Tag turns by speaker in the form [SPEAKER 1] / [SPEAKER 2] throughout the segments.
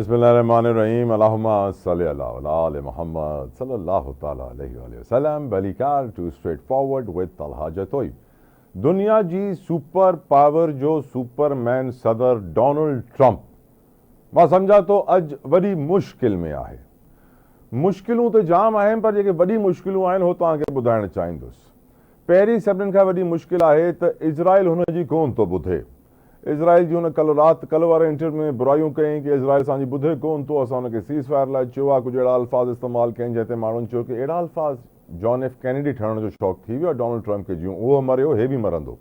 [SPEAKER 1] बिस्मिल्लाहिर्रहमानिर्रहीम अल्लाहुम्मा सल्लि अला मुहम्मद सल्लल्लाहु तआला अलैहि वसल्लम। बलिकार to straightforward with Talha Tayyab. दुनिया जी सुपर पावर जो सुपरमैन सदर डोनाल्ड ट्रंप मां समझा तो अज वॾी मुश्किल में आहे। मुश्किलूं तो जाम आहिनि पर जेके वॾी मुश्किलूं आहिनि हो तव्हांखे ॿुधाइणु चाहींदुसि। पहिरीं सभिनीनि खां वॾी मुश्किल आहे त इज़राइल हुन जी कोन थो ॿुधे। इज़राइल जी हुन कल्ह वारे इंटरव्यू में बुराइयूं कयईं कि इज़राइल असांजी ॿुधे कोन थो। असां हुनखे सीज़ फायर लाइ चयो आहे, कुझु अहिड़ा अल्फाज़ इस्तेमालु कयनि जंहिं ते माण्हुनि चयो कि अहिड़ा अल्फाज़ जॉन एफ कैनेडी ठहण जो शौक़ु थी वियो आहे डोनाल्ड ट्रंप खे, जीअं उहो मरियो हे बि मरंदो।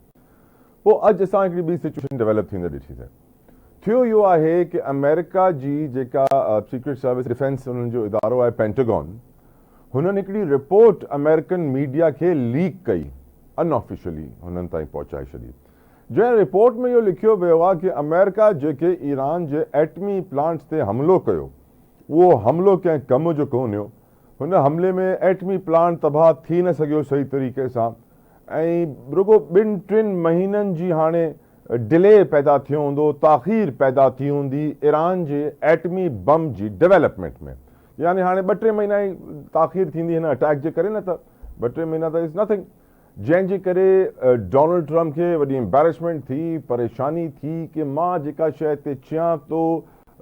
[SPEAKER 1] पोइ अॼु असां हिकिड़ी ॿी सिचुएशन डेवलप थींदे ॾिठीसीं। थियो इहो आहे कि अमेरिका जी जेका सीक्रेट सर्विस डिफेंस हुननि जो इदारो आहे पेंटागन, हुननि हिकिड़ी रिपोर्ट अमेरिकन मीडिया खे लीक कई, अनऑफिशियली हुननि ताईं पहुचाए छॾी। जंहिं रिपोर्ट में इहो लिखियो वियो आहे कि अमेरिका जेके ईरान जे एटमी प्लांट्स ते हमिलो कयो, उहो हमिलो कंहिं कम जो कोन हुयो। हुन हमले में एटमी प्लांट तबाह थी न सघियो सही तरीक़े सां, ऐं रुगो 2-3 महीननि जी हाणे डिले पैदा थियो हूंदो, ताख़ीर पैदा थी हूंदी ईरान जे एटमी बम जी डेवलपमेंट में। यानी हाणे 2-3 महीना ई ताख़ीर थींदी हिन अटैक जे करे, न त 2-3 महीना त इज़ नथिंग। जंहिंजे करे डोनाल्ड ट्रंप खे वॾी एम्बेरसमेंट थी, परेशानी थी कि मां जेका शइ ते चयां थो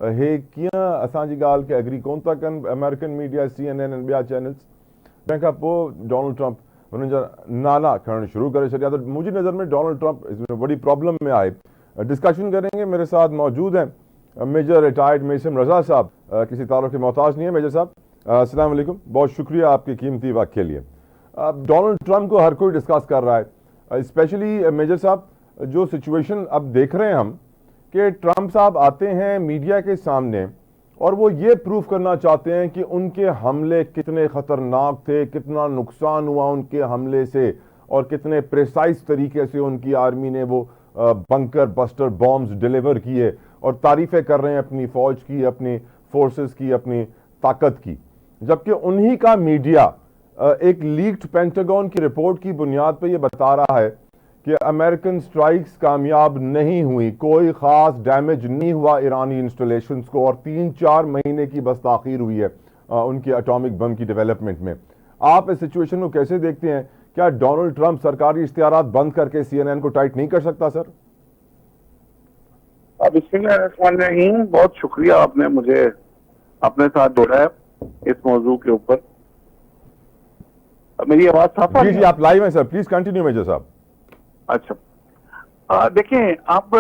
[SPEAKER 1] हे कीअं असांजी ॻाल्हि खे एग्री कोन था कनि अमेरिकन मीडिया, CNN ऐं ॿिया चैनल्स। तंहिंखां पोइ डोनाल्ड ट्रंप हुननि जा नाला खणणु शुरू करे छॾिया। तो मुंहिंजी नज़र में डोनाल्ड ट्रंप बड़ी प्रॉब्लम में आए। डिस्कशन करेंगे, मेरे साथ मौजूद हैं मेजर रिटायर्ड मेसम रजा साहब, किसी तारुफ के मोहताज नहीं है। मेजर साहब अस्सलाम वालेकुम, बहुत शुक्रिया आपके कीमती वक्त के लिए। डोनाल्ड ट्रंप को हर कोई डिस्कस कर रहा है, स्पेशली मेजर साहब जो सिचुएशन अब देख रहे हैं हम कि ट्रंप साहब आते हैं मीडिया के सामने और वो ये प्रूव करना चाहते हैं कि उनके हमले कितने खतरनाक थे, कितना नुकसान हुआ उनके हमले से और कितने प्रिसाइज तरीके से उनकी आर्मी ने वो बंकर बस्टर बॉम्ब्स डिलीवर किए, और तारीफें कर रहे हैं अपनी फौज की, अपनी फोर्सेस की, अपनी ताकत की। जबकि उन्हीं का मीडिया एक लीक्ड पेंटागन की रिपोर्ट की बुनियाद पर यह बता रहा है कि अमेरिकन स्ट्राइक्स कामयाब नहीं हुई, कोई खास डैमेज नहीं हुआ ईरानी इंस्टॉलेशंस को, और 3-4 महीने की बस ताखीर हुई है उनकी एटॉमिक बम की डेवलपमेंट में। आप इस सिचुएशन को कैसे देखते हैं? क्या डोनाल्ड ट्रंप सरकारी इश्तिहारात बंद करके CNN को टाइट नहीं कर सकता सर?
[SPEAKER 2] बिस्मिल्लाहिर्रहमानिर्रहीम, बहुत शुक्रिया आपने मुझे अपने साथ जोड़ा है इस मौजू के ऊपर। मेरी आवाज साफ आ रही है?
[SPEAKER 1] जी आप लाइव हैं सर, प्लीज कंटिन्यू मेजर साहब।
[SPEAKER 2] अच्छा, देखें अब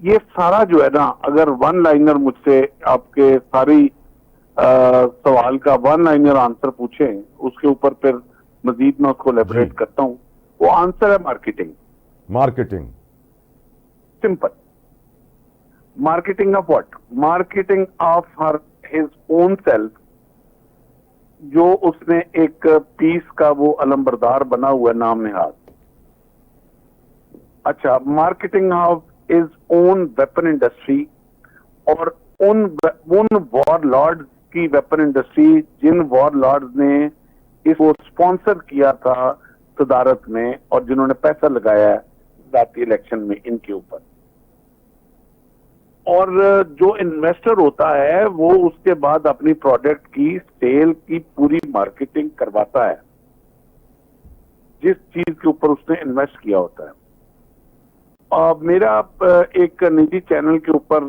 [SPEAKER 2] ये सारा जो है ना, अगर वन लाइनर मुझसे आपके सारी सवाल का वन लाइनर आंसर पूछें, उसके ऊपर फिर मजीद मैं उसको एलैबोरेट करता हूं। वो आंसर है marketing.
[SPEAKER 1] Marketing
[SPEAKER 2] simple. Marketing of what? Marketing of her his own self, जो उसने एक पीस का वो अलंबरदार बना हुआ नाम निहाद। अच्छा, marketing of is own weapon industry और उन वॉर लॉर्ड की वेपन इंडस्ट्री जिन वॉर लॉर्ड्स ने इसको स्पॉन्सर किया था सदारत में और जिन्होंने पैसा लगाया है जाती इलेक्शन में इनके ऊपर। और जो इन्वेस्टर होता है वो उसके बाद अपनी प्रोडक्ट की सेल की पूरी मार्केटिंग करवाता है जिस चीज के ऊपर उसने इन्वेस्ट किया होता है। मेरा एक निजी चैनल के ऊपर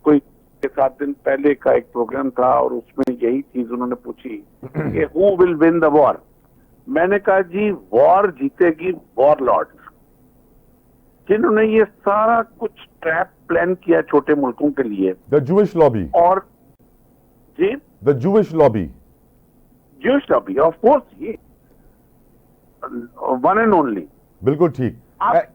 [SPEAKER 2] कोई 7 दिन पहले का एक प्रोग्राम था और उसमें यही चीज उन्होंने पूछी कि who will win the war. मैंने कहा जी वॉर जीतेगी वॉर लॉर्ड्स, जिन्होंने ये सारा कुछ ट्रैप प्लान किया छोटे मुल्कों के लिए।
[SPEAKER 1] The Jewish lobby.
[SPEAKER 2] और जी
[SPEAKER 1] the Jewish lobby.
[SPEAKER 2] Jewish lobby of course, ये वन एंड ओनली।
[SPEAKER 1] बिल्कुल ठीक।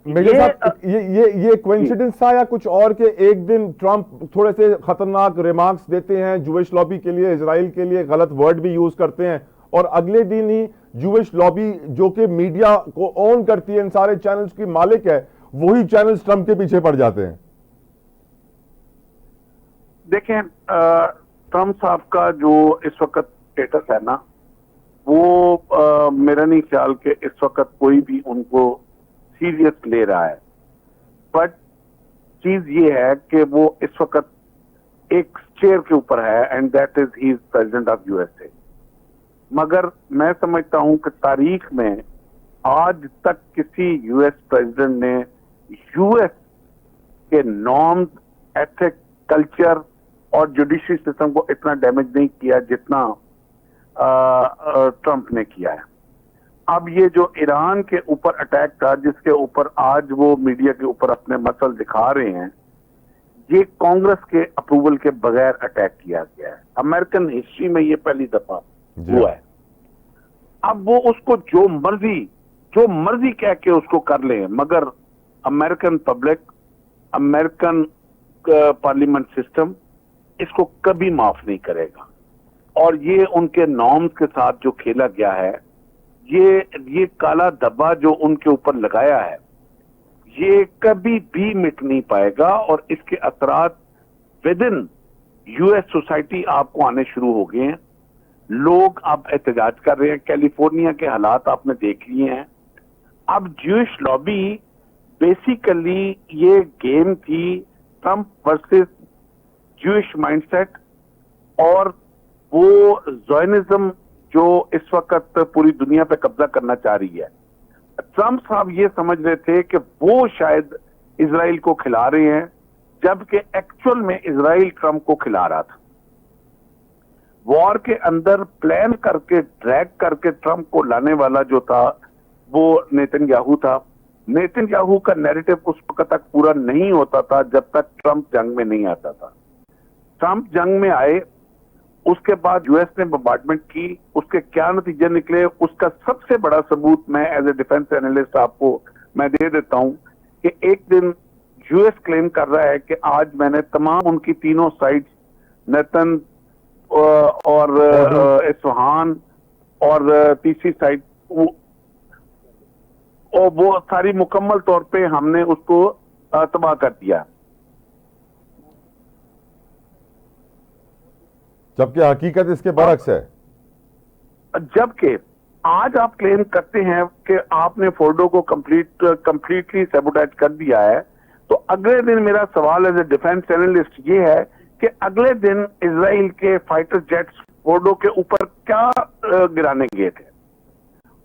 [SPEAKER 1] मेजर साहब ये कोइंसिडेंस था या कुछ और के एक दिन ट्रंप थोड़े से खतरनाक रिमार्क्स देते हैं जूइश लॉबी के लिए, इजराइल के लिए गलत वर्ड भी यूज करते हैं, और अगले दिन ही जूइश लॉबी जो कि मीडिया को ऑन करती है, इन सारे चैनल्स की मालिक है, वही चैनल्स ट्रंप के पीछे पड़ जाते हैं?
[SPEAKER 2] देखें, ट्रंप साहब का जो इस वक्त स्टेटस है ना, वो मेरा नहीं ख्याल कि इस वक्त कोई भी उनको सीरियस ले रहा है। बट चीज ये है कि वो इस वक्त एक चेयर के ऊपर है, and that is he is president of USA. मगर मैं समझता हूं कि तारीख में आज तक किसी यूएस प्रेसिडेंट ने यूएस के नॉर्म्स, एथिक, कल्चर और जुडिशरी सिस्टम को इतना डैमेज नहीं किया जितना ट्रंप ने किया है। अब ये जो ईरान के ऊपर अटैक था, जिसके ऊपर आज वो मीडिया के ऊपर अपने मसल दिखा रहे हैं, ये कांग्रेस के अप्रूवल के बगैर अटैक किया गया है। अमेरिकन हिस्ट्री में ये पहली दफा हुआ है। अब वो उसको जो मर्जी कह के उसको कर ले, मगर American public, American parliament system इसको कभी माफ नहीं करेगा। और ये उनके नॉर्म्स के साथ जो खेला गया है, ये काला धब्बा जो उनके ऊपर लगाया है, ये कभी भी मिट नहीं पाएगा। और इसके असरात विद इन यूएस सोसाइटी आपको आने शुरू हो गए हैं। लोग अब एहतजाज कर रहे हैं। कैलिफोर्निया के हालात आपने देख लिए हैं। अब ज्यूइश लॉबी, बेसिकली ये गेम थी ट्रंप वर्सेस ज्यूइश माइंडसेट, और वो ज़ायनिज्म जो इस वक्त पूरी दुनिया पे कब्जा करना चाह रही है। ट्रंप साहब ये समझ रहे थे कि वो शायद इजराइल को खिला रहे हैं, जबकि एक्चुअल में इजराइल ट्रंप को खिला रहा था। वॉर के अंदर प्लान करके, ड्रैग करके ट्रंप को लाने वाला जो था वो नेतन्याहू था। नेतन्याहू का नैरेटिव उस वक्त तक पूरा नहीं होता था जब तक ट्रंप जंग में नहीं आता था। ट्रंप जंग में आए, उसके बाद यूएस ने बम्बार्डमेंट की, उसके क्या नतीजे निकले, उसका सबसे बड़ा सबूत मैं एज ए डिफेंस एनालिस्ट आपको मैं दे देता हूं कि एक दिन यूएस क्लेम कर रहा है कि आज मैंने तमाम उनकी तीनों साइड्स, नेतन और इस्फहान और तीसरी साइड, और वो सारी मुकम्मल तौर पे हमने उसको तबाह कर दिया।
[SPEAKER 1] जबकि हकीकत इसके बरक्स है।
[SPEAKER 2] जबकि आज आप क्लेम करते हैं कि आपने फोर्डो को कंप्लीटली सैबोटेज कर दिया है, तो अगले दिन मेरा सवाल एज ए डिफेंस एनालिस्ट ये है कि अगले दिन इजराइल के फाइटर जेट्स फोर्डो के ऊपर क्या गिराने गए थे,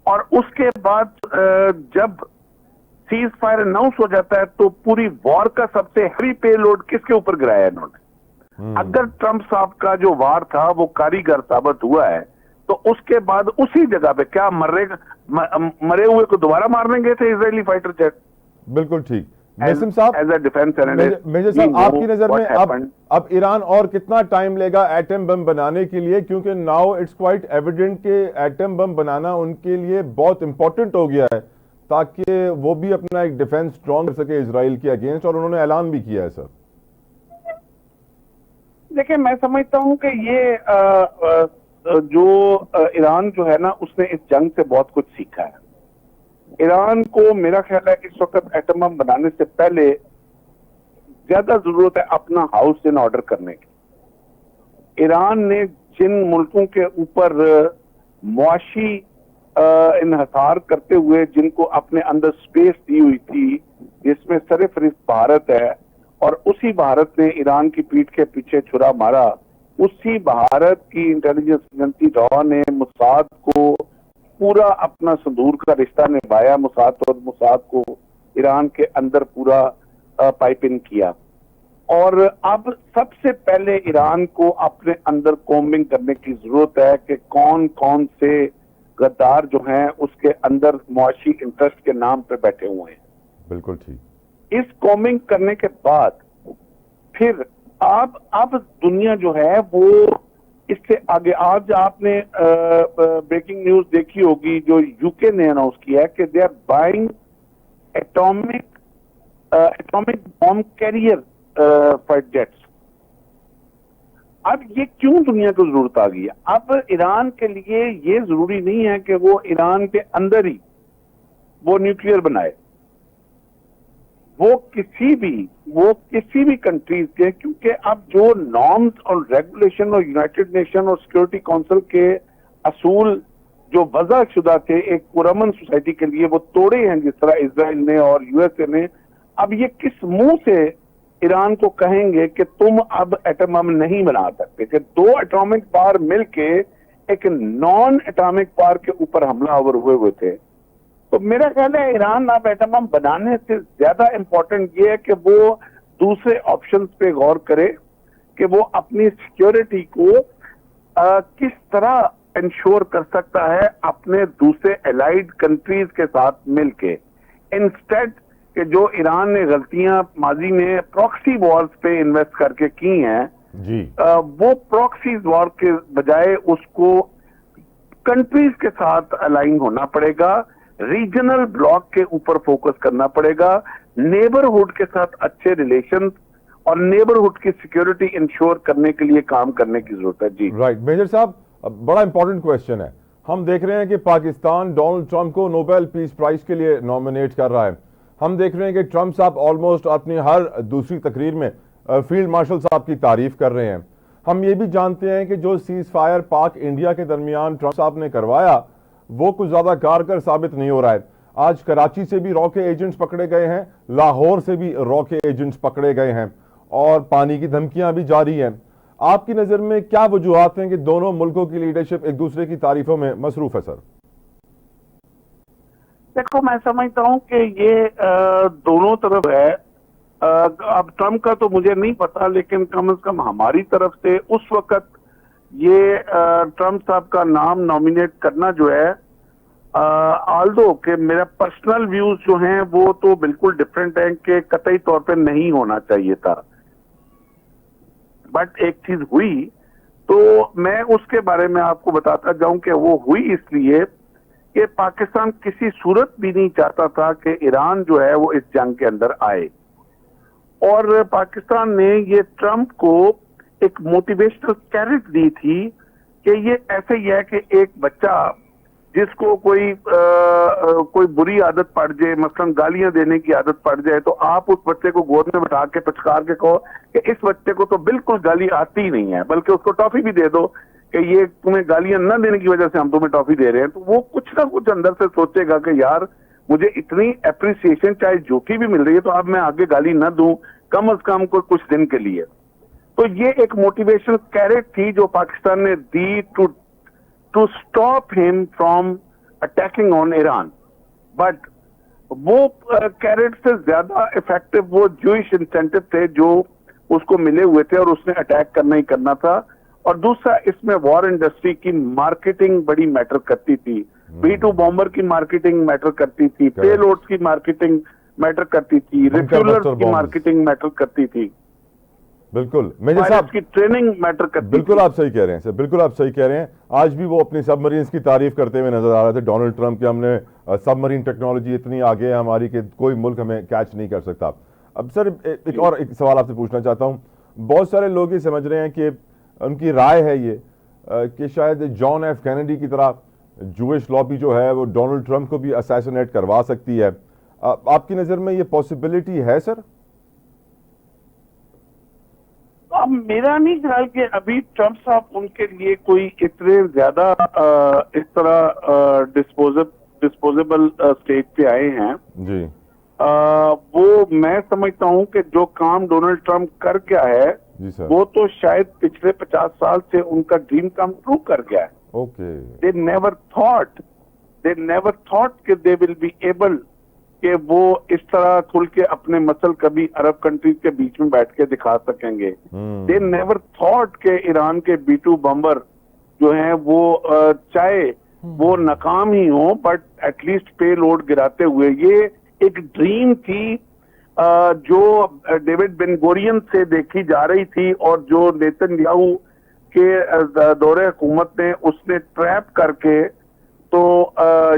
[SPEAKER 2] और उसके बाद जब सीज फायर अनाउंस हो जाता है तो पूरी वॉर का सबसे हैवी पेलोड किसके ऊपर गिराया इन्होंने। अगर ट्रंप साहब का जो वार था वो कारीगर साबित हुआ है, तो उसके बाद उसी जगह पे क्या मरे हुए को दोबारा मारने गए थे इजरायली फाइटर जेट।
[SPEAKER 1] बिल्कुल ठीक। नेसिम साहब,
[SPEAKER 2] as a defence analyst,
[SPEAKER 1] major साहब, आपकी नजर में अब ईरान और कितना टाइम लेगा एटम बम बनाने के लिए? क्योंकि नाउ इट्स क्वाइट एविडेंट कि एटम बम बनाना उनके लिए बहुत इंपॉर्टेंट हो गया है, ताकि वो भी अपना एक डिफेंस स्ट्रॉन्ग कर सके इजराइल के अगेंस्ट, और उन्होंने ऐलान भी किया है। सर
[SPEAKER 2] देखिए, मैं समझता हूं कि ये जो ईरान जो है ना, उसने इस जंग से बहुत कुछ सीखा है। ईरान को मेरा ख्याल है इस वक्त एटम बम बनाने से पहले ज्यादा जरूरत है अपना हाउस इन ऑर्डर करने की। ईरान ने जिन मुल्कों के ऊपर मुआशी इन्हिसार करते हुए जिनको अपने अंदर स्पेस दी हुई थी, जिसमें सरफहरिस्त भारत है, और उसी भारत ने ईरान की पीठ के पीछे छुरा मारा, उसी भारत की इंटेलिजेंस एजेंसी रॉ ने मुसाद को पूरा अपना संदूर का रिश्ता निभाया, मुसाद को ईरान के अंदर पूरा पाइपिंग किया। और अब सबसे पहले ईरान को अपने अंदर कॉम्बिंग करने की जरूरत है कि कौन कौन से गद्दार जो हैं उसके अंदर मुआशी इंटरेस्ट के नाम पे बैठे हुए हैं।
[SPEAKER 1] बिल्कुल ठीक।
[SPEAKER 2] इस कॉम्बिंग करने के बाद फिर अब दुनिया जो है वो इससे आगे, आज आपने ब्रेकिंग न्यूज देखी होगी जो यूके ने अनाउंस किया है कि they are buying atomic bomb carrier fighter jets. अब ये क्यों दुनिया को जरूरत आ गई है? अब ईरान के लिए ये जरूरी नहीं है कि वो ईरान के अंदर ही वो न्यूक्लियर बनाए, वो किसी भी कंट्रीज के, क्योंकि अब जो नॉर्म्स और रेगुलेशन और यूनाइटेड नेशन और सिक्योरिटी काउंसिल के असूल जो वजह शुदा थे एक पुरअमन सोसाइटी के लिए, वो तोड़े हैं जिस तरह इजराइल ने और यूएसए ने। अब ये किस मुंह से ईरान को कहेंगे कि तुम अब एटम बम नहीं बना सकते, कि दो एटॉमिक पावर मिलके एक नॉन एटॉमिक पावर के ऊपर हमलावर हुए थे। तो मेरा ख्याल है ईरान अब एटम बम बनाने से ज्यादा इंपॉर्टेंट ये है कि वो दूसरे ऑप्शंस पे गौर करे कि वो अपनी सिक्योरिटी को किस तरह इंश्योर कर सकता है अपने दूसरे एलाइड कंट्रीज के साथ मिलके, इंस्टेड कि जो ईरान ने गलतियां माजी में प्रॉक्सी वॉर्स पे इन्वेस्ट करके की हैं
[SPEAKER 1] जी।
[SPEAKER 2] वो प्रॉक्सी वॉर के बजाय उसको कंट्रीज के साथ अलाइन होना पड़ेगा, रीजनल ब्लॉक के ऊपर फोकस करना पड़ेगा, नेबरहुड के साथ अच्छे रिलेशंस और नेबरहुड की सिक्योरिटी इंश्योर करने के लिए काम करने की जरूरत है। जी
[SPEAKER 1] राइट मेजर साहब, बड़ा इंपॉर्टेंट क्वेश्चन है। हम देख रहे हैं कि पाकिस्तान डोनाल्ड ट्रंप को नोबेल पीस प्राइज के लिए नॉमिनेट कर रहा है। हम देख रहे हैं कि ट्रंप साहब ऑलमोस्ट अपनी हर दूसरी तकरीर में फील्ड मार्शल साहब की तारीफ कर रहे हैं। हम ये भी जानते हैं कि जो सीज फायर पाक इंडिया के दरमियान ट्रंप साहब ने करवाया वो कुछ ज्यादा कारगर साबित नहीं हो रहा है। आज कराची से भी रॉ के एजेंट्स पकड़े गए हैं, लाहौर से भी रॉ के एजेंट्स पकड़े गए हैं और पानी की धमकियां भी जारी हैं। आपकी नजर में क्या वजूहात हैं कि दोनों मुल्कों की लीडरशिप एक दूसरे की तारीफों में मसरूफ है? सर
[SPEAKER 2] देखो, मैं समझता हूं कि ये दोनों तरफ है। अब ट्रम्प का तो मुझे नहीं पता, लेकिन कम से कम हमारी तरफ से उस वक्त ये ट्रम्प साहब का नाम नॉमिनेट करना जो है, आल्दो के मेरा पर्सनल व्यूज जो हैं वो तो बिल्कुल डिफरेंट हैं कि कतई तौर पे नहीं होना चाहिए था, बट एक चीज हुई तो मैं उसके बारे में आपको बताता जाऊं कि वो हुई इसलिए कि पाकिस्तान किसी सूरत भी नहीं चाहता था कि ईरान जो है वो इस जंग के अंदर आए, और पाकिस्तान ने ये ट्रम्प को एक मोटिवेशनल कैरेट दी थी कि ये ऐसे ही है कि एक बच्चा जिसको कोई बुरी आदत पड़ जाए, मसलन गालियां देने की आदत पड़ जाए, तो आप उस बच्चे को गोद में बैठा के पचकार के कहो कि इस बच्चे को तो बिल्कुल गाली आती ही नहीं है, बल्कि उसको टॉफी भी दे दो कि ये तुम्हें गालियां न देने की वजह से हम तुम्हें टॉफी दे रहे हैं। तो वो कुछ ना कुछ अंदर से सोचेगा कि यार मुझे इतनी अप्रिसिएशन चाहे झूठी भी मिल रही है तो अब मैं आगे गाली न दूं, कम से कम को कुछ दिन के लिए। तो ये एक मोटिवेशनल कैरेट थी जो पाकिस्तान ने दी to stop him from attacking on Iran, but वो कैरेट से ज्यादा इफेक्टिव वो जूइश इंसेंटिव थे जो उसको मिले हुए थे और उसने अटैक करना ही करना था। और दूसरा, इसमें वॉर इंडस्ट्री की मार्केटिंग बड़ी मैटर करती थी, B-2 बॉम्बर की मार्केटिंग मैटर करती थी, पेलोड्स की मार्केटिंग मैटर करती थी, रिफ्यूलर्स की मार्केटिंग मैटर करती थी,
[SPEAKER 1] बिल्कुल मेजर साहब
[SPEAKER 2] की ट्रेनिंग मैटर करती थी।
[SPEAKER 1] बिल्कुल आप सही कह रहे हैं सर, बिल्कुल आप सही कह रहे हैं। आज भी वो अपनी सबमरीन्स की तारीफ करते हुए नजर आ रहे थे डोनाल्ड ट्रंप के, हमने सबमरीन टेक्नोलॉजी इतनी आगे है हमारी कि कोई मुल्क हमें कैच नहीं कर सकता। अब सर एक सवाल आपसे पूछना चाहता हूँ। बहुत सारे लोग ये समझ रहे हैं कि उनकी राय है ये कि शायद जॉन एफ कैनेडी की तरह जूइश लॉबी जो है वो डोनाल्ड ट्रंप को भी असैसिनेट करवा सकती है। आपकी नजर में ये पॉसिबिलिटी है सर?
[SPEAKER 2] अब मेरा नहीं ख्याल कि अभी ट्रम्प साहब उनके लिए कोई इतने ज्यादा इस तरह डिस्पोजेबल स्टेज पे आए हैं
[SPEAKER 1] जी।
[SPEAKER 2] वो मैं समझता हूं कि जो काम डोनाल्ड ट्रंप कर गया है
[SPEAKER 1] जी सर,
[SPEAKER 2] वो तो शायद पिछले 50 साल से उनका ड्रीम कम ट्रू कर गया है।
[SPEAKER 1] ओके।
[SPEAKER 2] दे नेवर थॉट कि दे विल बी एबल कि वो इस तरह खुल के अपने मसल कभी अरब कंट्रीज के बीच में बैठ के दिखा सकेंगे। दे नेवर थॉट के ईरान के B-2 बम्बर जो हैं वो चाहे वो नाकाम ही हो बट एटलीस्ट पे लोड गिराते हुए, ये एक ड्रीम थी जो डेविड बेन गोरियन से देखी जा रही थी और जो नेतन्याहू के दौरे हुकूमत ने उसने ट्रैप करके तो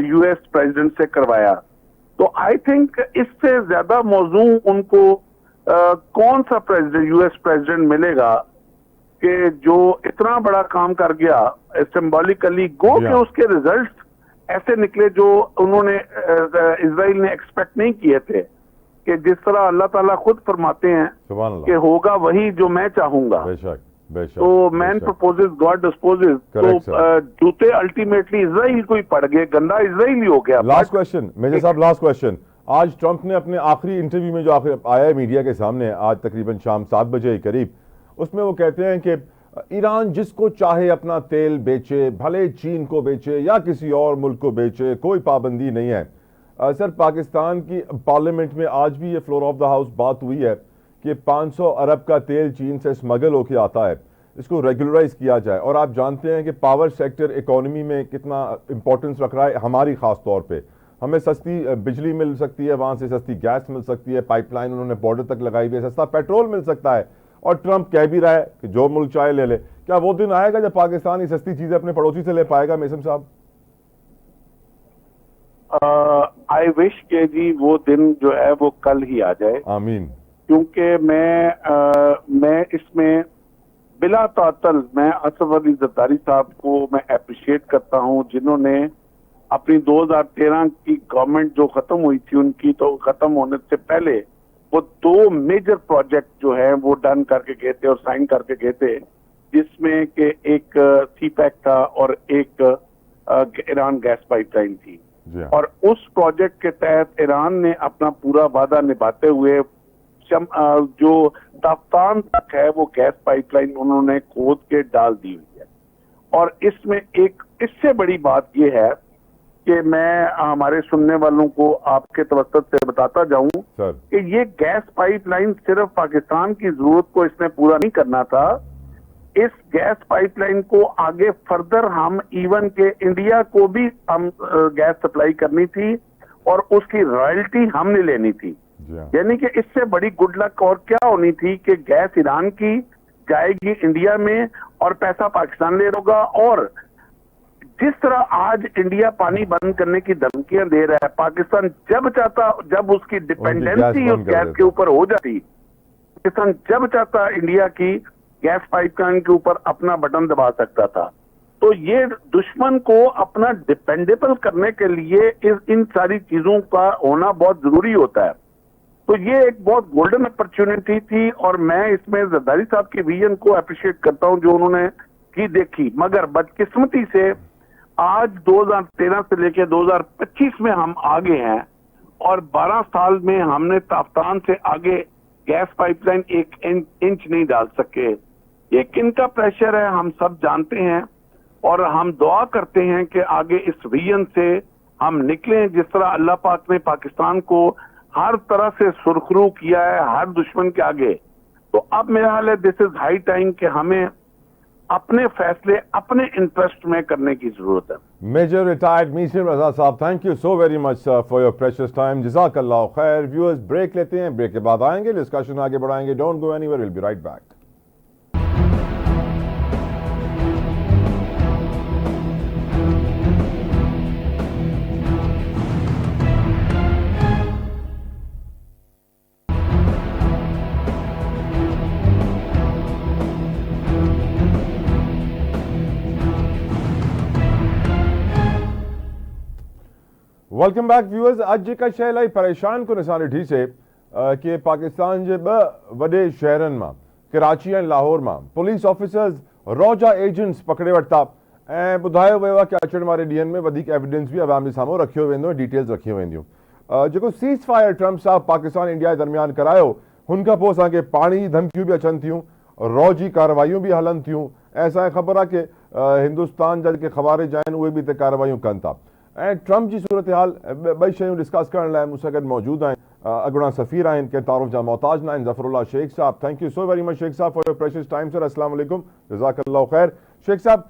[SPEAKER 2] यूएस प्रेसिडेंट से करवाया। तो आई थिंक इससे ज्यादा मौजू उनको कौन सा प्रेसिडेंट यूएस प्रेसिडेंट मिलेगा कि जो इतना बड़ा काम कर गया सिंबॉलिकली गो के उसके रिजल्ट्स ऐसे निकले जो उन्होंने इजराइल ने एक्सपेक्ट नहीं किए थे, कि जिस तरह अल्लाह ताला खुद फरमाते हैं कि होगा वही जो मैं चाहूंगा।
[SPEAKER 1] बेशक, बेशक,
[SPEAKER 2] तो मैन प्रपोजेस गॉड डिस्पोजेस। तो जूते अल्टीमेटली इजराइल को ही पड़ गए, गंदा इजराइल ही हो गया।
[SPEAKER 1] लास्ट क्वेश्चन मेजर साहब, लास्ट क्वेश्चन। आज ट्रंप ने अपने आखिरी इंटरव्यू में जो आखिर आया है मीडिया के सामने आज तकरीबन शाम 7 बजे के करीब, उसमें वो कहते हैं कि ईरान जिसको चाहे अपना तेल बेचे, भले चीन को बेचे या किसी और मुल्क को बेचे, कोई पाबंदी नहीं है। सर, पाकिस्तान की पार्लियामेंट में आज भी ये फ्लोर ऑफ द हाउस बात हुई है कि 500 अरब का तेल चीन से स्मगल होकर आता है, इसको रेगुलराइज किया जाए। और आप जानते हैं कि पावर सेक्टर इकोनॉमी में कितना इंपॉर्टेंस रख रहा है, हमारी खास तौर पे हमें सस्ती बिजली मिल सकती है, वहाँ से सस्ती गैस मिल सकती है, पाइपलाइन उन्होंने बॉर्डर तक लगाई हुई है, सस्ता पेट्रोल मिल सकता है। और ट्रंप कह भी रहा है कि जो मुल्क चाहे ले ले। क्या वो दिन आएगा जब पाकिस्तान ये सस्ती चीजें अपने पड़ोसी से ले पाएगा मेसम साहब?
[SPEAKER 2] आई विश के जी वो दिन जो है वो कल ही आ जाए।
[SPEAKER 1] आमीन।
[SPEAKER 2] क्योंकि मैं इसमें बिला तातल मैं असफ अली जरदारी साहब को मैं अप्रिशिएट करता हूं, जिन्होंने अपनी 2013 की गवर्नमेंट जो खत्म हुई थी उनकी, तो खत्म होने से पहले वो 2 मेजर प्रोजेक्ट जो है वो डन करके गए थे और साइन करके गए थे, जिसमें कि एक सीपैक था और एक ईरान गैस पाइपलाइन थी। और उस प्रोजेक्ट के तहत ईरान ने अपना पूरा वादा निभाते हुए जो ताफ्तान तक है वो गैस पाइपलाइन उन्होंने खोद के डाल दी हुई है। और इसमें एक इससे बड़ी बात यह है कि मैं हमारे सुनने वालों को आपके तवज्जुह से बताता जाऊं कि ये गैस पाइपलाइन सिर्फ पाकिस्तान की जरूरत को इसने पूरा नहीं करना था, इस गैस पाइपलाइन को आगे फर्दर हम इवन के इंडिया को भी हम गैस सप्लाई करनी थी और उसकी रॉयल्टी हमने लेनी थी। यानी कि इससे बड़ी गुड लक और क्या होनी थी कि गैस ईरान की जाएगी इंडिया में और पैसा पाकिस्तान ले होगा। और जिस तरह आज इंडिया पानी बंद करने की धमकियां दे रहा है, पाकिस्तान जब चाहता, जब उसकी डिपेंडेंसी उस गैस के ऊपर हो जाती, पाकिस्तान जब चाहता इंडिया की गैस पाइपलाइन के ऊपर अपना बटन दबा सकता था। तो ये दुश्मन को अपना डिपेंडेबल करने के लिए इन सारी चीजों का होना बहुत जरूरी होता है। तो ये एक बहुत गोल्डन अपॉर्चुनिटी थी और मैं इसमें जरदारी साहब के विजन को अप्रिशिएट करता हूं जो उन्होंने की देखी। मगर बदकिस्मती से आज 2013 से लेकर 2025 में हम आगे हैं और 12 साल में हमने ताफ्तान से आगे गैस पाइपलाइन 1 इंच नहीं डाल सके। ये किनका प्रेशर है हम सब जानते हैं और हम दुआ करते हैं कि आगे इस विजन से हम निकलें, जिस तरह अल्लाह पाक ने पाकिस्तान को हर तरह से सुरखरू किया है हर दुश्मन के आगे। तो अब मेरा हाल है दिस इज हाई टाइम कि हमें अपने फैसले अपने इंटरेस्ट में करने की जरूरत है।
[SPEAKER 1] मेजर रिटायर्ड मीर रजा साहब, thank you so very much for your precious time. जज़ाकल्लाह खैर। व्यूअर्स, ब्रेक लेते हैं, ब्रेक के बाद आएंगे, डिस्कशन आगे बढ़ाएंगे। Don't go anywhere, will be right back. Welcome back viewers. अॼु का शइ इलाही परेशान को निशान ॾिठी से कि पाकिस्तान जे 2 वॾे शहरनि मां, कराची ऐं लाहौर मां, पुलिस ऑफिसर्स रौजा एजेंट्स पकड़े वरिता ऐं ॿुधायो वियो आहे कि अचण वारे ॾींहनि में वधीक एविडेंस बि अवाम जे साम्हूं रखियो वेंदो, डिटेल्स रखियूं वेंदियूं। जेको सीज़ फायर ट्रंप साहब पाकिस्तान इंडिया जे दरमियान करायो, हुन खां पोइ असांखे पाणी जी धमकियूं बि अचनि थियूं, रॉ जी कार्रवाइयूं बि हलनि थियूं ऐं असांखे ख़बर आहे कि हिंदुस्तान जा जेके ख़वारिज आहिनि उहे बि हिते कार्रवाइयूं कनि था। ऐं ट्रंप जी सूरत हाल ॿई शयूं डिस्कस करण लाइ मूंसां गॾु मौजूदु आहिनि अॻूणा सफ़ीर आहिनि, कंहिं तारुफ़ जा मोहताज न आहिनि, ज़फ़रुल्लाह शेख साहब। Thank you so very much Sheikh साहब for your precious time sir. अस्सलाम वालेकुम, जज़ाकल्लाह खैर। शेख साहब,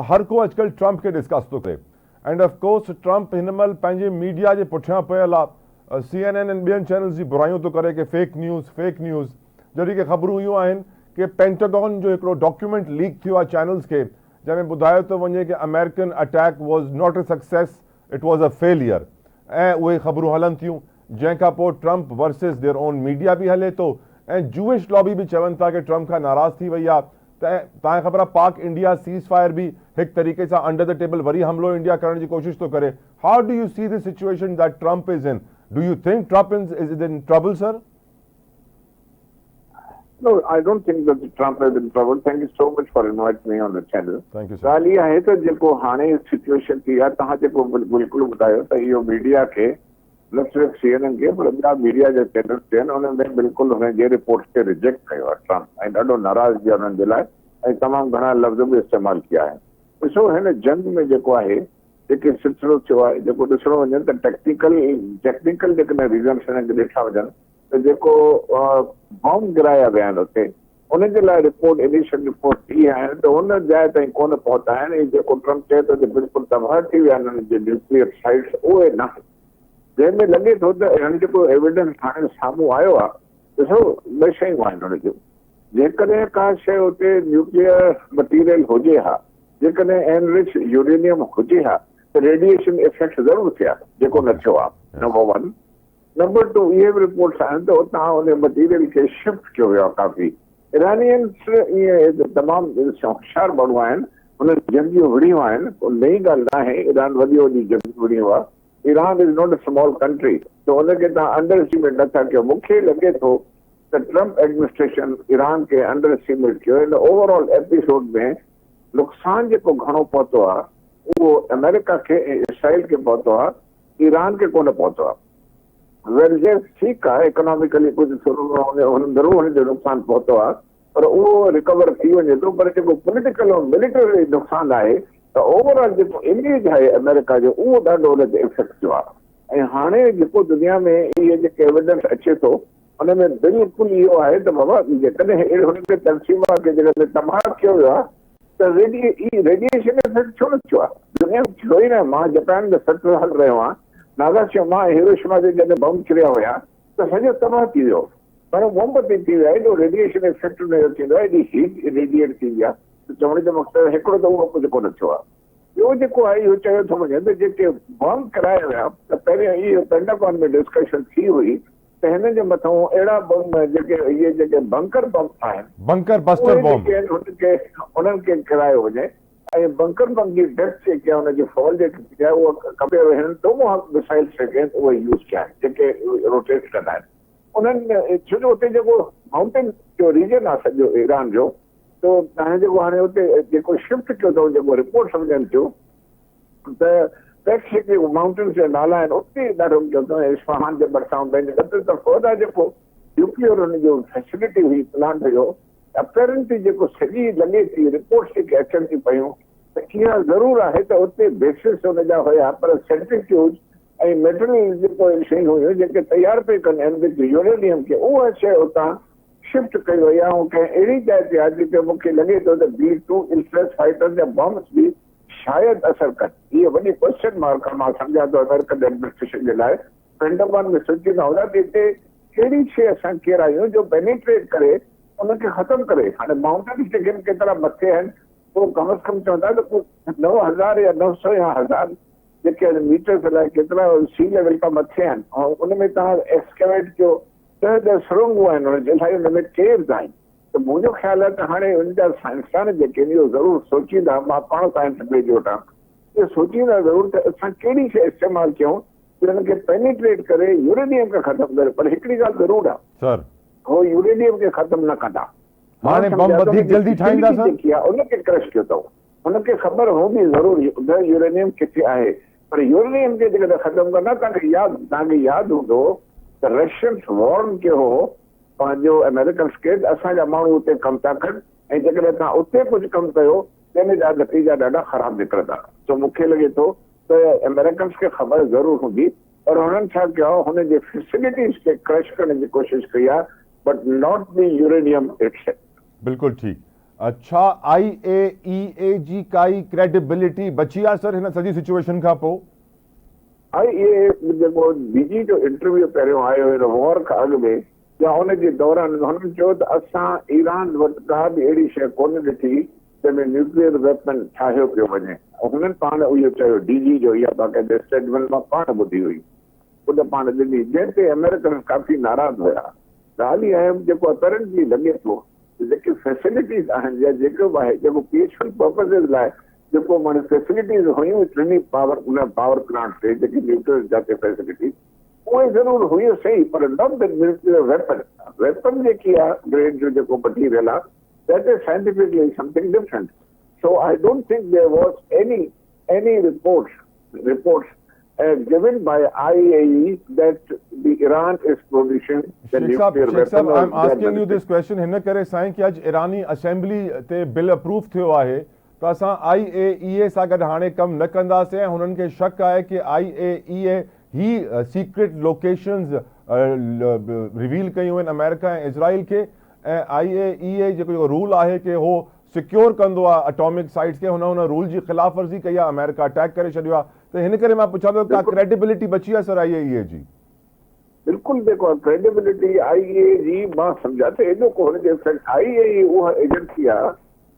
[SPEAKER 1] हर को अॼुकल्ह ट्रंप खे डिस्कस थो करे एंड ऑफ कोर्स ट्रंप हिन महिल पंहिंजे मीडिया जे पुठियां पियल आहे। CNN ऐं ॿियनि चैनल्स जी बुराइयूं थो करे कि फेक न्यूज़, जॾहिं कि ख़बरूं इयूं आहिनि कि पेंटागन जो हिकिड़ो डॉक्यूमेंट लीक थियो आहे चैनल्स खे, जंहिंमें ॿुधायो थो वञे कि American attack was not a success, it was a failure. ऐं उहे ख़बरूं हलनि थियूं, जंहिंखां पोइ Trump versus their own media बि हले थो ऐं जूइश लॉबी बि चवनि था कि ट्रंप खां नाराज़ थी वई आहे। तव्हांखे ख़बर आहे पाक इंडिया सीज़ फायर बि हिकु तरीक़े सां अंडर द टेबल वरी हमलो इंडिया करण जी कोशिशि थो करे। How do you see this situation that Trump is in? Do you think Trump is in trouble sir?
[SPEAKER 3] No, I don't think that Trump is in trouble. Thank you so much for inviting me on the channel.
[SPEAKER 1] Thank you, sir.
[SPEAKER 3] ॻाल्हि इहा आहे त जेको हाणे situation थी आहे, तव्हां जेको बिल्कुलु ॿुधायो त इहो मीडिया खे न सिर्फ़ु CNN खे पर ॿिया मीडिया जे चैनल्स ते आहिनि, उन्हनि में बिल्कुलु हुन जे रिपोर्ट्स खे रिजेक्ट कयो आहे ट्रम्प, ऐं ॾाढो नाराज़गी आहे उन्हनि जे लाइ, ऐं तमामु घणा लफ़्ज़ बि इस्तेमालु कया आहिनि। ॾिसो, हिन जंग में जेको आहे, जेके सिलसिलो थियो आहे, जेको ॾिसणो वञे त टेक्निकल जेकॾहिं रीज़न्स हिन खे ॾिठा वञनि त जेको बॉम्ब गिराया विया आहिनि उते, उन जे लाइ रिपोर्ट, इनिशियल रिपोर्ट इहे आहिनि त हुन जाइ ताईं कोन पहुता आहिनि। ऐं जेको ट्रम्प चए थो त बिल्कुलु तबाह थी विया आहिनि हुननि जे न्यूक्लियर साइट्स, उहे न, जंहिंमें लॻे थो त हाणे जेको एविडेंस हाणे साम्हूं आयो आहे, ॾिसो ॿ शयूं आहिनि हुन जूं। जेकॾहिं का शइ उते न्यूक्लियर मटीरियल हुजे हा, जेकॾहिं एनरिच यूरेनियम हुजे हा, त रेडिएशन इफेक्ट ज़रूरु थिया, जेको न थियो आहे, नंबर 1। नंबर 2, इहे बि रिपोर्ट्स आहिनि त उतां उन मटीरियल खे शिफ्ट कयो वियो आहे काफ़ी। ईरानियंस इहे तमामु होशियार माण्हू आहिनि, उन्हनि जंगियूं विड़ियूं आहिनि, नई ॻाल्हि न आहे, ईरान वॾी जंगियूं विड़ियूं आहे। Iran is not a small country, त उनखे तव्हां अंडर एस्टिमेट नथा कयो। मूंखे लॻे थो त ट्रम्प एडमिनिस्ट्रेशन ईरान खे अंडर एस्टिमेट कयो। हिन ओवरऑल एपिसोड में नुक़सानु जेको घणो पहुतो आहे, उहो अमेरिका खे ऐं इसराइल खे पहुतो आहे, ईरान खे कोन पहुतो आहे। वेल, जे ठीकु आहे, इकोनॉमिकली कुझु थोरो ज़रूरु हुनजो नुक़सानु पहुतो आहे, पर उहो रिकवर थी वञे थो। पर जेको पॉलिटिकल ऐं मिलिटरी नुक़सानु आहे, त ओवरऑल जेको इमेज आहे अमेरिका जो, उहो ॾाढो हुनते इफेक्ट थियो आहे। ऐं हाणे जेको दुनिया में इहे जेके एविडेंस अचे थो, हुन में बिल्कुलु इहो आहे त बाबा, जेकॾहिं हुनखे तनसीमा खे जेकॾहिं तबाह कयो वियो आहे, त रेडिएशन इफेक्ट छो न थियो आहे? दुनिया में थियो ई न। मां जापान में 60 साल रहियो आहियां। नागासाकी हिरोशिमा ते जॾहिं बम किरिया हुया त सॼो तबाह थी वियो, पर मोमबती थी विया, एॾो रेडिएशन इफेक्ट हुनजो थींदो आहे, एॾी हीट रेडिएट थींदी आहे। त चवण जो मक़सदु हिकिड़ो त उहो कुझु कोन थियो आहे। ॿियो जेको आहे, इहो चयो थो वञे त जेके बम किराया विया, त पहिरियों इहो पेंटागन में डिस्कशन थी हुई त हिन जे मथां अहिड़ा बम, इहे जेके बंकर बम आहिनि,
[SPEAKER 1] बंकर बस्टर बॉम्ब,
[SPEAKER 3] उन्हनि खे किरायो वञे। ऐं बंकर बम जी डेप्थ जेकी आहे, हुनजी फॉल जेकी आहे, उहा खपे हिननि टोमोहॉक मिसाइल्स जेके आहिनि उहे यूज़ कया आहिनि, जेके रोटेट कंदा आहिनि उन्हनि। छो जो उते जेको माउंटेन जो रीजन आहे सॼो ईरान जो, त तव्हां जेको हाणे उते जेको शिफ्ट कयो अथव, जेको रिपोर्ट सम्झनि थियूं त पैक्स जेके माउंटेन्स जा नाला आहिनि, उते ॾाढो कयो अथव। इस्फहान जे भरिसां पंहिंजे त फ़ौदा जेको न्यूक्लियर हुनजो फैसिलिटी हुई, प्लांट हुयो, अपेरेंटली जेको सॼी लॻे थी रिपोर्ट्स जेके अचनि थी पियूं, त इहा ज़रूरु आहे त उते बेसिस हुनजा हुया, पर सेंट्रीफ्यूज ऐं मेटल जेको शयूं हुयूं जेके तयारु पई कनि एनरिच यूरेनियम खे, उहा शइ उतां शिफ्ट कई वई आहे। ऐं कंहिं अहिड़ी जाइ ते आहे जिते मूंखे लॻे थो त B-2 इंस्ट्रेस फाइटर जा बॉम्ब्स बि शायदि असर कनि। इहा वॾी क्वेश्चन मार्क आहे, मां सम्झां थो अमेरिकन एडमिनिस्ट्रेशन जे लाइ। पेंटागन में सोचींदा हूंदा त हिते कहिड़ी शइ असां केरायूं जो पेनिट्रेट करे उनखे ख़तमु करे। हाणे माउंटेन्स जेके आहिनि केतिरा मथे आहिनि, पोइ कम अज़ कम चवंदा त पोइ 9000 या 900 या 1000 जेके मीटर्स अलाए केतिरा सी लेवल खां मथे आहिनि, ऐं उन में तव्हां एक्सकेवेट कयो, ॾह सुरंगूं आहिनि हुननि जे लाइ, हुन में केव्स आहिनि। त मुंहिंजो ख़्यालु आहे त हाणे उनजा साइंसदान जेके आहिनि इहो ज़रूरु सोचींदा, मां पाण साइंस ग्रेजुएट आहियां, इहो सोचींदा ज़रूरु त असां कहिड़ी शइ इस्तेमालु कयूं कि हुनखे पेनिट्रेट करे यूरेनियम खे ख़तमु करे। पर हिकिड़ी ॻाल्हि ज़रूरु आहे,
[SPEAKER 1] सर,
[SPEAKER 3] हो यूरेनियम खे ख़तमु न कंदा।
[SPEAKER 1] हाणे बम वधीक जल्दी ठाहींदा सर,
[SPEAKER 3] जेकी आहे उनखे क्रश कयो अथव। हुनखे ख़बर हूंदी ज़रूरु त यूरेनियम किथे आहे, पर यूरेनियम खे जेकॾहिं ख़तमु कंदा, तव्हांखे यादि हूंदो त रशियन्स वॉर्न कयो हो पंहिंजो अमेरिकन्स खे, असांजा माण्हू उते कमु था कनि, ऐं जेकॾहिं तव्हां उते कुझु कमु कयो तंहिंजे जा नतीजा ॾाढा ख़राबु निकिरंदा। सो मूंखे लॻे थो त अमेरिकन्स खे ख़बर ज़रूरु हूंदी, पर हुननि छा कयो, हुनजे फैसिलिटीज़ खे क्रश करण जी कोशिशि कई आहे, but not the uranium itself.
[SPEAKER 1] बिल्कुल ठीक। अच्छा, IAEA जी काई क्रेडिबिलिटी बची आहे सर हिन सॼी सिचुएशन खां पोइ?
[SPEAKER 3] IAEA जेको DG जो इंटरव्यू पहिरियों आयो हिन वॉर खां अॻु में या हुनजे दौरान, हुननि चयो त असां ईरान वटि का बि अहिड़ी शइ कोन ॾिठी जंहिंमें न्यूक्लियर वेपन ठाहियो पियो वञे। हुननि पाण इहो चयो, DG जो, इहा बाक़ाइदा स्टेटमेंट मां पाण ॿुधी हुई, उन पाण ॾिनी, जंहिं ते अमेरिकन काफ़ी नाराज़ हुया। ॻाल्हि इहा आहे, जेको अपेरेंटली लॻे थो जेके फैसिलिटीज़ आहिनि या जेको बि आहे, जेको पीसफुल पर्पज़ लाइ जेको माने फैसिलिटीज़ हुयूं टिनी पावर प्लांट ते, जेके न्यूक्लियर जाते फैसिलिटीज़, उहे ज़रूरु हुयूं सही, पर नॉट द न्यूक्लियर वेपन जेकी आहे ग्रेड जो जेको मटीरियल आहे, that is scientifically something different. So I don't think there was any reports given by IAE that the Iran is producing the nuclear
[SPEAKER 1] Sheikh साहब,
[SPEAKER 3] weapon.
[SPEAKER 1] I am asking you this question हिन करे साईं कि अॼु ईरानी assembly ते bill approve थियो आहे त असां IAEA सां गॾु हाणे कमु न कंदासीं ऐं हुननि खे शक आहे कि IAEA ही सीक्रेट लोकेशंस रिवील कयूं आहिनि अमेरिका ऐं इज़राइल खे ऐं IAEA जेको रूल आहे कि हो सिक्योर कंदो आहे अटॉमिक साइट्स खे, हुन रूल जी ख़िलाफ़ वर्ज़ी कई आहे, अमेरिका अटैक करे छॾियो आहे, त हिन करे मां पुछां थो का क्रेडिबिलिटी बची आहे सर IAEA जी?
[SPEAKER 3] बिल्कुल देखो क्रेडिबिलिटी IAEA जी मां सम्झा त एॾो कोन्हे जे IAEA उहा एजेंसी आहे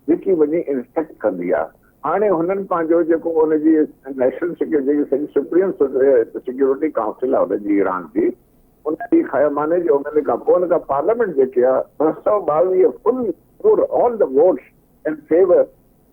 [SPEAKER 3] जेकी वञी इंस्पेक्ट कंदी आहे। हाणे हुननि पंहिंजो जेको हुनजी national security supreme security council आहे हुनजी ईरान जी, उनजी खयामाने जो उन्हनि खां पोइ हुन खां पार्लियामेंट जेके आहे 222 full all the votes in favour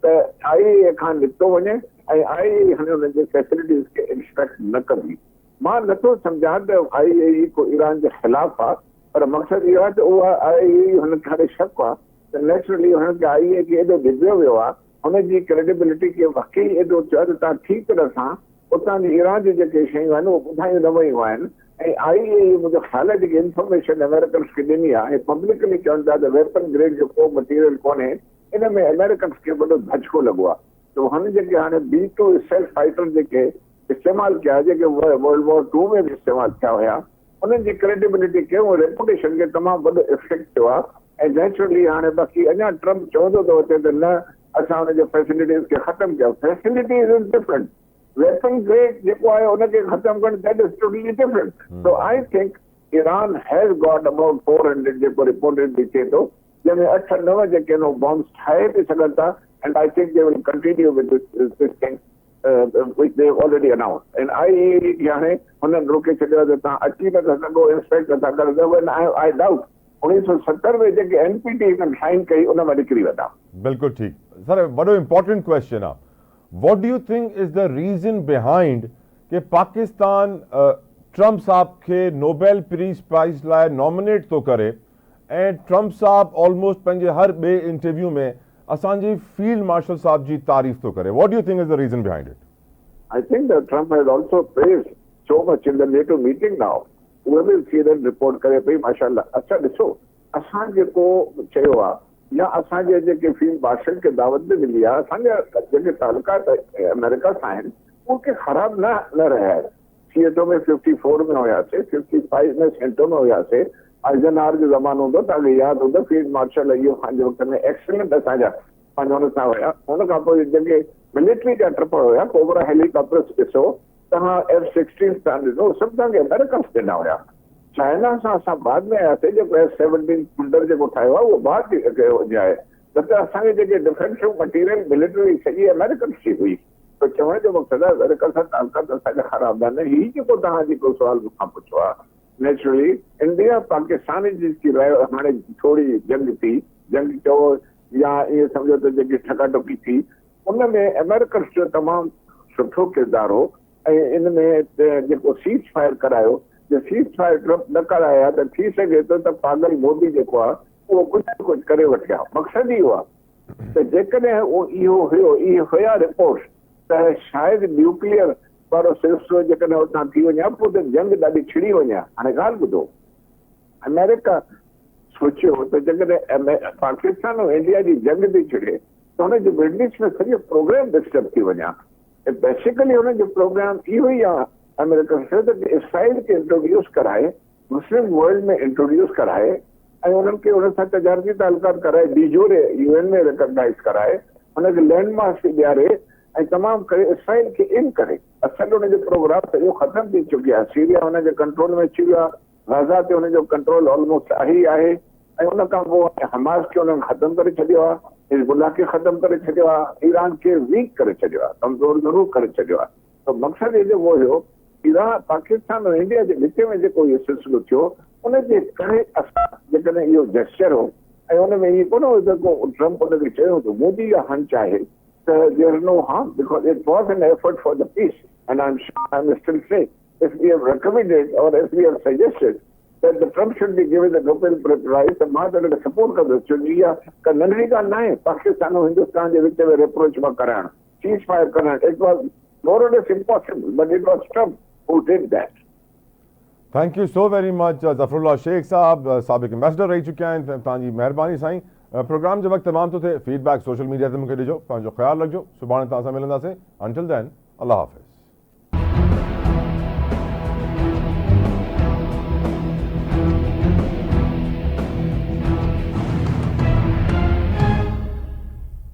[SPEAKER 3] त IAEA खां निकितो वञे ऐं IAEA हाणे हुननि जे फैसिलिटीज़ खे इंस्पेक्ट न कंदी। मां नथो सम्झां त IAEA को ईरान जे ख़िलाफ़ आहे, पर मक़सदु इहो आहे त उहा IAEA हुनखे हाणे शक आहे त नेचुरली हुननि खे IAEA खे एॾो डिॼियो वियो आहे, हुनजी क्रेडिबिलिटी खे वाकई एॾो चयो त तव्हां ठीकु तरह सां उतां जी ईरान जी जेके शयूं आहिनि उहे ॿुधायूं न वयूं आहिनि ऐं IAEA मुंहिंजो ख़्याल आहे जेकी इंफॉर्मेशन अमेरिकन्स खे ॾिनी आहे ऐं पब्लिकली चवनि था त वेपन ग्रेड जो को मटीरियल कोन्हे, इन में अमेरिकन्स खे वॾो धचको लॻो आहे। त हुन जेके हाणे B2 स्टेल्थ फाइटर जेके इस्तेमालु कया, जेके वर्ल्ड वॉर 2 में बि इस्तेमालु थिया हुया, उन्हनि जी क्रेडिबिलिटी खे ऐं रेपुटेशन खे तमामु वॾो इफेक्ट थियो आहे। ऐं नेचुरली हाणे बाक़ी अञा ट्रम्प चवंदो थो अचे त न असां हुनजे फैसिलिटीज़ खे ख़तमु कयो, facilities is different, weapon grade जेको आहे उनखे ख़तमु करणु that is totally different. So I think Iran has got about 400 जेको रिपोर्टेड बि थिए थो, जंहिंमें 8-9 जेके आहिनि बॉम्ब्स ठाहे बि सघनि था and I think they will continue with this thing which they have already announced. And IAEA खे हाणे हुननि रोके छॾियो आहे त तव्हां अची नथा सघो, इंस्पेक्ट नथा करे सघो। आई डाउट 1970 में जेके NPT हिननि साइन कई उन मां निकिरी वेंदा।
[SPEAKER 1] बिल्कुलु ठीकु सर, वॾो इम्पोर्टेंट क्वेश्चन आहे, what do you think is the reason behind कि पाकिस्तान ट्रम्प साहब खे नोबेल पीस प्राइज़ लाइ नॉमिनेट थो करे ऐं ट्रम्प साहब ऑलमोस्ट पंहिंजे हर ॿिए इंटरव्यू में असांजी फील्ड मार्शल साहब जी तारीफ़ थो करे? What do you think is the reason behind it?
[SPEAKER 3] I think that Trump has also praised so much in the NATO meeting now. उहे बि CNN रिपोर्ट करे पई माशाल्लाह। अच्छा ॾिसो, असां जेको चयो आहे या असांजे जेके फील्ड मार्शल खे दावत बि मिली आहे, असांजा जेके तालुकात अमेरिका सां आहिनि उनखे ख़राब न रहिया आहिनि। सीएटो में 54 में हुयासीं, 55 में सेंटो में हुयासीं, आइजनहावर जो ज़मानो हूंदो, तव्हांखे यादि हूंदो, फील्ड मार्शल इहो पंहिंजे वक़्त में एक्सीलेंट असांजा पंहिंजो हुन सां हुया। हुन खां पोइ जेके मिलिट्री जा ट्रिप हुया, कोबरा हेलीकॉप्टर्स ॾिसो, तव्हां F-16 सां ॾिसो, सभु तव्हांखे अमेरिकन्स ॾिना हुया। चाइना सां असां बाद में आयासीं, जेको F-17 थंडर जेको ठाहियो आहे उहो बाद में आहे, न त असांखे जेके डिफेंसिव मटीरियल मिलिट्री सॼी अमेरिकन्स जी हुई। त चवण जो मक़सदु आहे अमेरिका सां तालुकात असांजा ख़राब न। हीउ जेको तव्हां जेको सुवाल मूंखां पुछियो आहे, नेचुरली इंडिया पाकिस्तान जी हाणे थोरी जंग थी, जंग चओ या इहे सम्झो त जेकी ठकाठोकी थी, उन में अमेरिकन्स जो तमामु सुठो किरदारु हो ऐं इन में जेको सीज़ फायर करायो, जे सीज़ फायर ट्रम्प न कराया त थी सघे थो त पागल मोदी जेको आहे उहो कुझु न कुझु करे वठिया। मक़सदु इहो आहे त जेकॾहिं इहे हुया रिपोर्ट्स त शायदि न्यूक्लियर वारो सिलसिलो जेकॾहिं हुतां थी वञे पोइ त जंग ॾाढी छिड़ी वञे। हाणे ॻाल्हि ॿुधो, अमेरिका सोचियो त जेकॾहिं पाकिस्तान ऐं इंडिया जी जंग थी छिड़े त हुनजे मिडल ईस्ट में सॼो प्रोग्राम डिस्टर्ब थी वञा। बेसिकली हुनजो प्रोग्राम इहो ई आहे अमेरिका त इसराइल खे इंट्रोड्यूस कराए, मुस्लिम वर्ल्ड में इंट्रोड्यूस कराए ऐं उन्हनि खे हुन सां तजारती तालुकात कराए, डीजोरे UN में रिकॉग्नाइज़ कराए, हुनखे लैंडमार्क्स ॾियारे ऐं तमामु करे इसराइल खे इन करे। असल हुनजो प्रोग्राम सॼो ख़तमु थी चुकी आहे। सीरिया हुनजे कंट्रोल में अची वियो आहे, गाज़ा ते हुनजो कंट्रोल ऑलमोस्ट आहे ई आहे ऐं उन खां पोइ हमास खे हुननि ख़तमु करे छॾियो आहे, हिज़बुल्लाह खे ख़तमु करे छॾियो आहे, ईरान खे वीक करे छॾियो आहे, कमज़ोर ज़रूरु करे छॾियो आहे। त मक़सदु इहो जेको हुयो, ईरान पाकिस्तान ऐं इंडिया जे विच में जेको इहो सिलसिलो थियो, उनजे करे असां जेकॾहिं इहो जेस्चर हो ऐं हुन में इहो कोन हो जेको ट्रम्प हुनखे चयो त मोदी जा हंच आहे त there is no harm because it was an effort for the peace and I am still say if we have recommended or if we have suggested that the Trump should be given the Nobel Prize, the मां त support कंदो छो इहा का नंढड़ी ॻाल्हि न आहे पाकिस्तान ऐं हिंदुस्तान जे विच में रिप्रोच मां कराइण, सीज़ फायर कराइण। It was more or less impossible, but it was Trump who did that.
[SPEAKER 1] Thank you so very much Zafarullah Sheikh साहब साबिक़ एम्बेसडर रही चुकिया आहिनि तव्हांजी महिरबानी साईं प्रोग्राम जे वक़्तु तमामु थो थिए फीडबैक सोशल मीडिया ते मूंखे ॾिजो पंहिंजो ख़्यालु रखिजो सुभाणे तव्हां सां मिलंदासीं अंटिल देन अल्लाह हाफ़िज़